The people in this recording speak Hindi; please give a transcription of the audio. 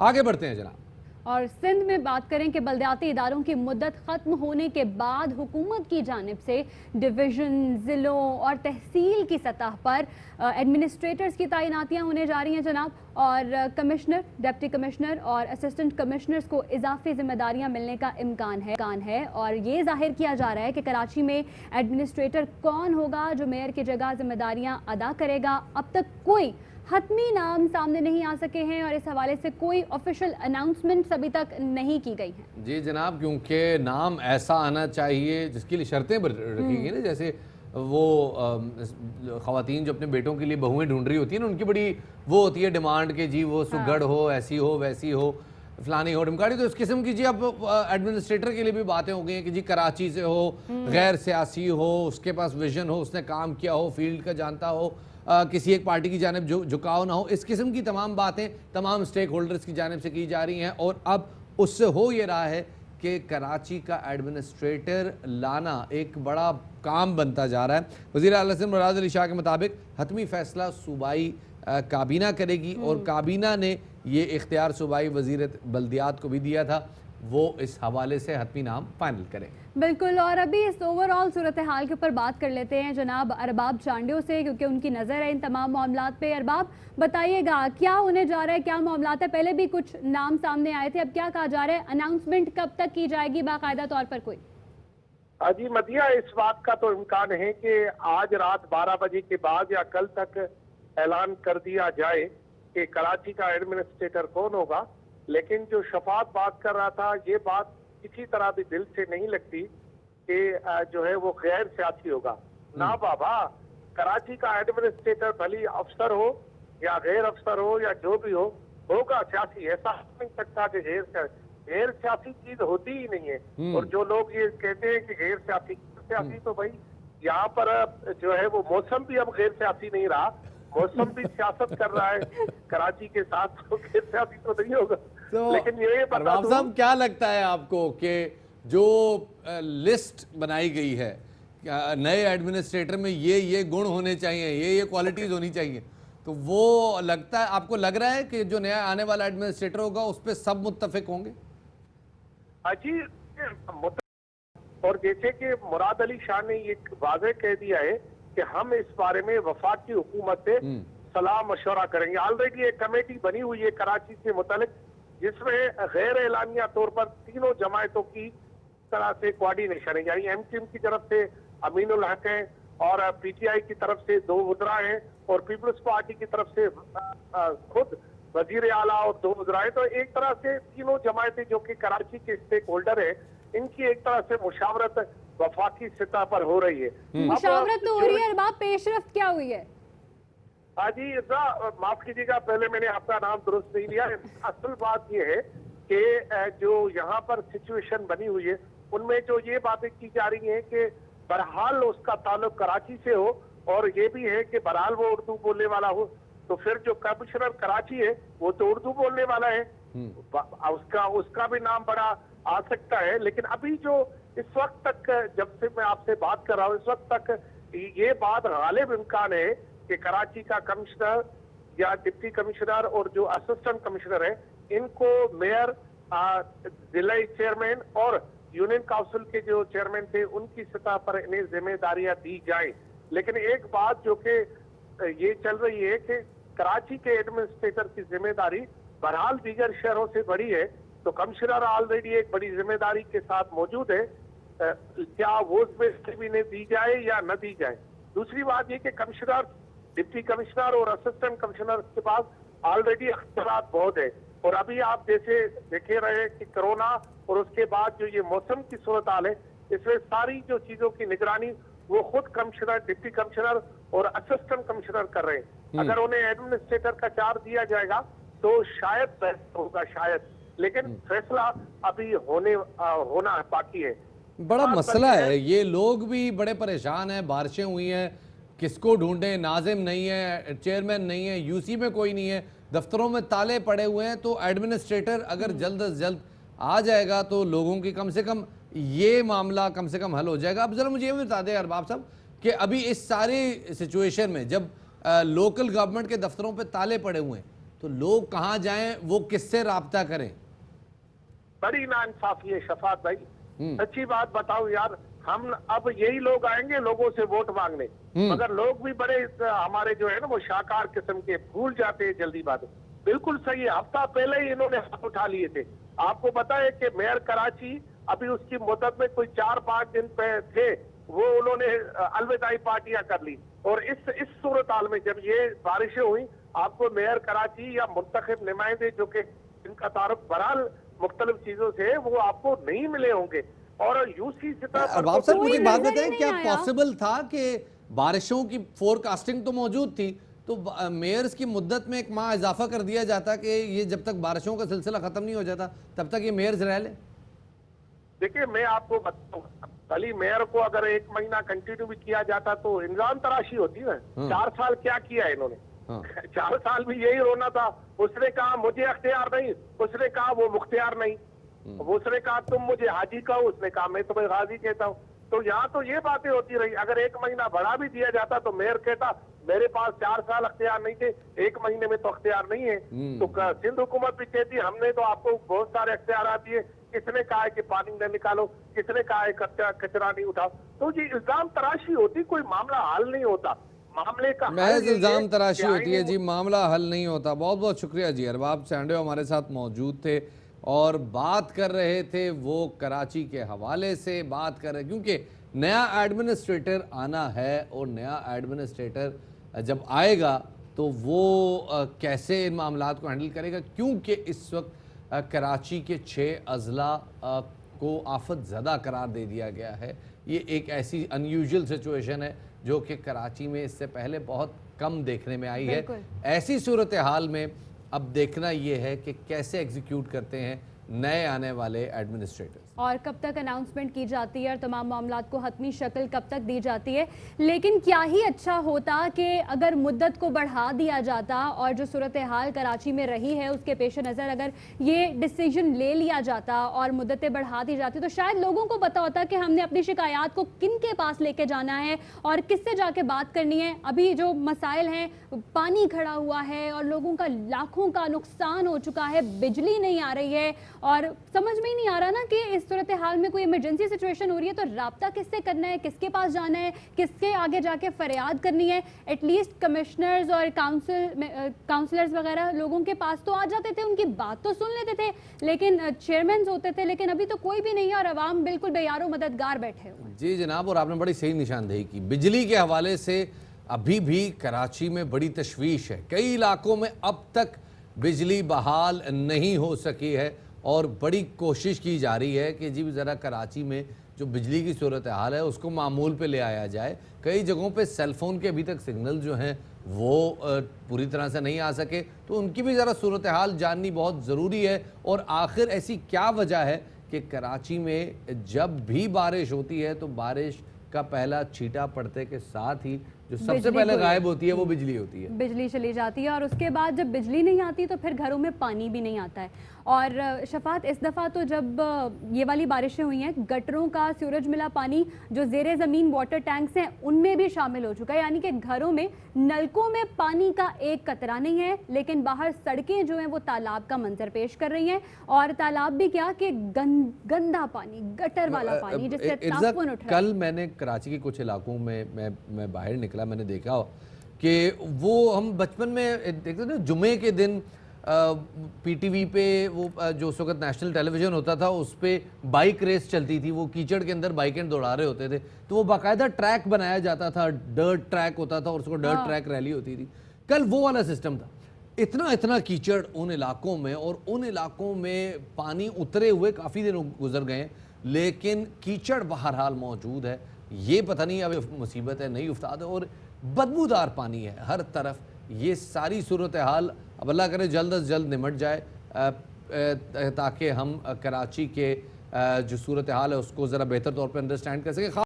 आगे बढ़ते हैं जनाब। और सिंध में बात करें कि बल्दियाती इदारों की मुद्दत ख़त्म होने के बाद हुकूमत की जानिब से डिवीज़न, ज़िलों और तहसील की सतह पर एडमिनिस्ट्रेटर्स की तैनातियाँ होने जा रही हैं जनाब। और कमिश्नर, डिप्टी कमिश्नर और असिस्टेंट कमिश्नर्स को इजाफी जिम्मेदारियाँ मिलने का इम्कान है। और ये जाहिर किया जा रहा है कि कराची में एडमिनिस्ट्रेटर कौन होगा जो मेयर की जगह जिम्मेदारियाँ अदा करेगा। अब तक कोई हतमी नाम सामने नहीं आ सके हैं और इस हवाले से कोई ऑफिशियल अनाउंसमेंट अभी तक नहीं की गई है। जी जनाब, क्योंकि नाम ऐसा आना चाहिए जिसके लिए शर्तें रखी गई ना, जैसे वो ख़वातीन जो अपने बेटों के लिए बहुएं ढूंढ रही होती हैं ना, उनकी बड़ी वो होती है डिमांड कि जी वो सुगढ़ हो, ऐसी हो, वैसी हो, फलानी हो, ढमकाड़ी। तो इस किस्म की जी अब एडमिनिस्ट्रेटर के लिए भी बातें हो गई हैं कि जी कराची से हो, गैर सियासी हो, उसके पास विजन हो, उसने काम किया हो, फील्ड का जानता हो, किसी एक पार्टी की जानिब झुकाव ना हो। इस किस्म की तमाम बातें तमाम स्टेक होल्डर्स की जानिब से की जा रही हैं। और अब उससे हो ये रहा है कि कराची का एडमिनिस्ट्रेटर लाना एक बड़ा काम बनता जा रहा है। वज़ीर आला मुराद अली शाह के मुताबिक हतमी फैसला सूबाई काबीना करेगी और काबीना ने ये इख्तियार सूबाई वज़ीर बल्दियात को भी दिया था, वो इस हवाले से हतमी नाम फाइनल करें। बिल्कुल। और अभी इस ओवरऑल सूरत हाल के ऊपर बात कर लेते हैं जनाब अरबाब चांडियों से, क्योंकि उनकी नज़र है इन तमाम मामलात पे। अरबाब, बताइएगा क्या होने जा रहा है, क्या मामलात है? पहले भी कुछ नाम सामने आए थे, अब क्या कहा जा रहा है? अनाउंसमेंट कब तक की जाएगी बाकायदा तौर पर कोई? जी मदिया, इस बात का तो इम्कान है कि आज रात 12 बजे के बाद या कल तक ऐलान कर दिया जाए कि कराची का एडमिनिस्ट्रेटर कौन होगा। लेकिन जो शफात बात कर रहा था, ये बात किसी तरह भी दिल से नहीं लगती कि जो है वो गैर सियासी होगा। ना बाबा, कराची का एडमिनिस्ट्रेटर भली अफसर हो या गैर अफसर हो या जो भी हो, होगा सियासी। ऐसा हो नहीं सकता कि गैर सियासी चीज होती ही नहीं है। और जो लोग ये कहते हैं कि गैर सियासी, तो भाई यहाँ पर जो है वो मौसम भी अब गैर सियासी नहीं रहा, मौसम भी सियासत कर रहा है कराची के साथ, तो गैर सियासी तो नहीं होगा। तो लेकिन ये बता दूं, साहब, क्या लगता है आपको कि जो लिस्ट बनाई गई है नए एडमिनिस्ट्रेटर में ये गुण होने चाहिए, ये क्वालिटीज होनी चाहिए, तो वो लगता है, आपको लग रहा है कि जो नया आने वाला एडमिनिस्ट्रेटर होगा उस पर सब मुत्तफिक होंगे? जी, और जैसे कि मुराद अली शाह ने ये वाज़ेह कह दिया है कि हम इस बारे में वफाकी हुकूमत से सलाह मशवरा करेंगे। ऑलरेडी एक कमेटी बनी हुई है कराची से मुतल्लिक, जिसमें गैर एलानिया तौर पर तीनों जमायतों की तरह से कोऑर्डिनेशन है। यानी एमक्यूएम की तरफ से अमीनुल हक है और पीटीआई की तरफ से 2 वज़रा हैं और पीपल्स पार्टी की तरफ से खुद वजीर आला और 2 वज़रा हैं। तो एक तरह से तीनों जमायतें जो कि कराची के स्टेक होल्डर है, इनकी एक तरह से मुशावरत वफाकी सतह पर हो रही है। मुशावरत तो हो रही है, अरबाब पेशरफ्त क्या हुई है? जी माफ कीजिएगा, पहले मैंने आपका नाम दुरुस्त नहीं लिया। असल बात यह है कि जो यहाँ पर सिचुएशन बनी हुई है, उनमें जो ये बातें की जा रही हैं कि बहरहाल उसका ताल्लुक कराची से हो, और ये भी है कि बहरहाल वो उर्दू बोलने वाला हो। तो फिर जो कमिश्नर कराची है वो तो उर्दू बोलने वाला है, उसका भी नाम बड़ा आ सकता है। लेकिन अभी जो इस वक्त तक, जब से मैं आपसे बात कर रहा हूँ, इस वक्त तक ये बात गालिब इम्कान है कि कराची का कमिश्नर या डिप्टी कमिश्नर और जो असिस्टेंट कमिश्नर है, इनको मेयर, जिला चेयरमैन और यूनियन काउंसिल के जो चेयरमैन थे, उनकी सतह पर इन्हें जिम्मेदारियां दी जाए। लेकिन एक बात जो कि ये चल रही है कि कराची के एडमिनिस्ट्रेटर की जिम्मेदारी बहरहाल दीगर शहरों से बड़ी है, तो कमिश्नर ऑलरेडी एक बड़ी जिम्मेदारी के साथ मौजूद है। क्या वो भी ने दी जाए या न दी जाए। दूसरी बात ये कि कमिश्नर, डिप्टी कमिश्नर और असिस्टेंट कमिश्नर के पास ऑलरेडी अख्तियार बहुत है। और अभी आप जैसे देखे रहे कि कोरोना और उसके बाद जो ये मौसम की सूरत हाल है, इसमें सारी जो चीजों की निगरानी वो खुद कमिश्नर, डिप्टी कमिश्नर और असिस्टेंट कमिश्नर कर रहे हैं। अगर उन्हें एडमिनिस्ट्रेटर का चार्ज दिया जाएगा तो शायद बेहतर होगा, शायद। लेकिन फैसला अभी होना बाकी है। बड़ा मसला है, ये लोग भी बड़े परेशान हैं, बारिशें हुई हैं, किसको ढूंढें, नाजिम नहीं है, चेयरमैन नहीं है, यूसी में कोई नहीं है, दफ्तरों में ताले पड़े हुए हैं। तो एडमिनिस्ट्रेटर अगर जल्द अज जल्द आ जाएगा तो लोगों की कम से कम ये मामला कम से कम हल हो जाएगा। अब जरा मुझे ये बता दें अरबाब साहब कि अभी इस सारी सिचुएशन में जब लोकल गवर्नमेंट के दफ्तरों पे ताले पड़े हुए हैं, तो लोग कहाँ जाएं, वो किससे राब्ता करें? बड़ी नाइंसाफी है शफात भाई। सच्ची बात बताओ यार, हम अब यही लोग आएंगे लोगों से वोट मांगने, मगर लोग भी बड़े हमारे जो है ना वो शाकार किस्म के, भूल जाते हैं जल्दी बात। बिल्कुल सही है, हफ्ता पहले ही इन्होंने हाथ उठा लिए थे। आपको पता है कि मेयर कराची अभी उसकी मुद्दत में कोई 4-5 दिन पे थे, वो उन्होंने अलविदाई पार्टियां कर ली। और इस सूरत हाल में जब ये बारिशें हुई, आपको मेयर कराची या मुंतखब नुमाइंदे जो कि इनका तारुफ बहरहाल मुख्तलिफ चीजों से, वो आपको नहीं मिले होंगे। और यूसी सतह पर अरबाब साहब, मुझे एक बात नजर ही बताएं, नहीं क्या आया। पॉसिबल था कि बारिशों की फोरकास्टिंग तो मौजूद थी, तो मेयर्स की मुद्दत में 1 माह इजाफा कर दिया जाता कि ये जब तक बारिशों का सिलसिला खत्म नहीं हो जाता तब तक ये मेयर्स रह लें? देखिए मैं आपको बताऊं, भली मेयर को अगर 1 महीना कंटिन्यू भी किया जाता तो इंजाम तराशी होती है। 4 साल क्या किया है इन्होंने? 4 साल भी यही रोना था। उसने कहा मुझे अख्तियार नहीं, उसने कहा वो मुख्तियार नहीं, उसने कहा तुम मुझे हाजी कहो, उसने कहा मैं तुम्हें गाजी कहता हूँ। तो यहाँ तो ये बातें होती रही। अगर 1 महीना बढ़ा भी दिया जाता तो मेयर कहता मेरे पास 4 साल अख्तियार नहीं थे, 1 महीने में तो अख्तियार नहीं है। तो सिंध हुकूमत भी कहती हमने तो आपको बहुत सारे अख्तियार दिए, किसने कहा है कि पानी न निकालो, किसने कहा है कचरा नहीं उठाओ। तो ये इल्जाम तराशी होती, कोई मामला हल नहीं होता। मामले का महज इल्जाम तराशी होती है जी, मामला हल नहीं होता। बहुत बहुत शुक्रिया जी। अरबाब सैंडो हमारे साथ मौजूद थे और बात कर रहे थे वो कराची के हवाले से बात कर रहे, क्योंकि नया एडमिनिस्ट्रेटर आना है और नया एडमिनिस्ट्रेटर जब आएगा तो वो कैसे इन मामलात को हैंडल करेगा, क्योंकि इस वक्त कराची के 6 अजला को आफत ज़दा करार दे दिया गया है। ये एक ऐसी अनयूजुअल सिचुएशन है जो कि कराची में इससे पहले बहुत कम देखने में आई है। ऐसी सूरत हाल में अब देखना ये है कि कैसे एग्जीक्यूट करते हैं नए आने वाले एडमिनिस्ट्रेटर्स, और कब तक अनाउंसमेंट की जाती है और तमाम मामलात को हतमी शक्ल कब तक दी जाती है। लेकिन क्या ही अच्छा होता कि अगर मुद्दत को बढ़ा दिया जाता और जो सूरत हाल कराची में रही है उसके पेश नज़र अगर ये डिसीजन ले लिया जाता और मुद्दतें बढ़ा दी जाती, तो शायद लोगों को पता होता कि हमने अपनी शिकायत को किन के पास लेके जाना है और किससे जाके बात करनी है। अभी जो मसाइल हैं, पानी खड़ा हुआ है और लोगों का लाखों का नुकसान हो चुका है, बिजली नहीं आ रही है और समझ में ही नहीं आ रहा ना कि इस सूरत हाल में कोई इमरजेंसी सिचुएशन हो रही है तो राब्ता किससे करना है, किसके पास जाना है, किसके आगे जाके फरियाद करनी है। एटलीस्ट कमिश्नर्स और काउंसलर्स वगैरह लोगों के पास तो आ जाते थे, उनकी बात तो सुन लेते थे, लेकिन चेयरमैन होते थे, लेकिन अभी तो कोई भी नहीं है और अवाम बिल्कुल बेयारो मददगार बैठे हुए। जी जनाब, और आपने बड़ी सही निशानदेही की। बिजली के हवाले से अभी भी कराची में बड़ी तशवीश है। कई इलाकों में अब तक बिजली बहाल नहीं हो सकी है और बड़ी कोशिश की जा रही है कि जी ज़रा कराची में जो बिजली की सूरत हाल है उसको मामूल पे ले आया जाए। कई जगहों पे सेलफोन के अभी तक सिग्नल जो हैं वो पूरी तरह से नहीं आ सके, तो उनकी भी ज़रा सूरत हाल जाननी बहुत ज़रूरी है। और आखिर ऐसी क्या वजह है कि कराची में जब भी बारिश होती है तो बारिश का पहला छींटा पड़ते के साथ ही जो सबसे पहले गायब होती है वो बिजली होती है। बिजली चली जाती है और उसके बाद जब बिजली नहीं आती तो फिर घरों में पानी भी नहीं आता है। और शफात, इस दफ़ा तो जब ये वाली बारिशें हुई हैं, गटरों का सूरज मिला पानी जो ज़ेरे ज़मीन वाटर टैंक्स हैं उनमें भी शामिल हो चुका है, यानी कि घरों में नलकों में पानी का एक कतरा नहीं है, लेकिन बाहर सड़कें जो हैं वो तालाब का मंजर पेश कर रही हैं। और तालाब भी क्या कि गंदा पानी, गटर वाला पानी जिससे ताफुन उठ रहा है। कल मैंने कराची के कुछ इलाकों में मैं बाहर निकला, मैंने देखा कि वो हम बचपन में देखते थे जुमे के दिन पीटीवी पे वो जो उस वक्त नेशनल टेलीविज़न होता था उस पर बाइक रेस चलती थी, वो कीचड़ के अंदर बाइकें दौड़ा रहे होते थे, तो वो बाकायदा ट्रैक बनाया जाता था, डर्ट ट्रैक होता था और उसको डर्ट ट्रैक रैली होती थी। कल वो वाला सिस्टम था। इतना इतना कीचड़ उन इलाकों में, और उन इलाकों में पानी उतरे हुए काफ़ी दिन गुजर गए हैं, लेकिन कीचड़ बहरहाल मौजूद है। ये पता नहीं अब मुसीबत है, नई उफ्ताद है और बदबूदार पानी है हर तरफ। ये सारी सूरत हाल अब अल्लाह करे जल्द अज जल्द निमट जाए ताकि हम कराची के जो सूरत हाल है उसको ज़रा बेहतर तौर पर अंडरस्टैंड कर सकें।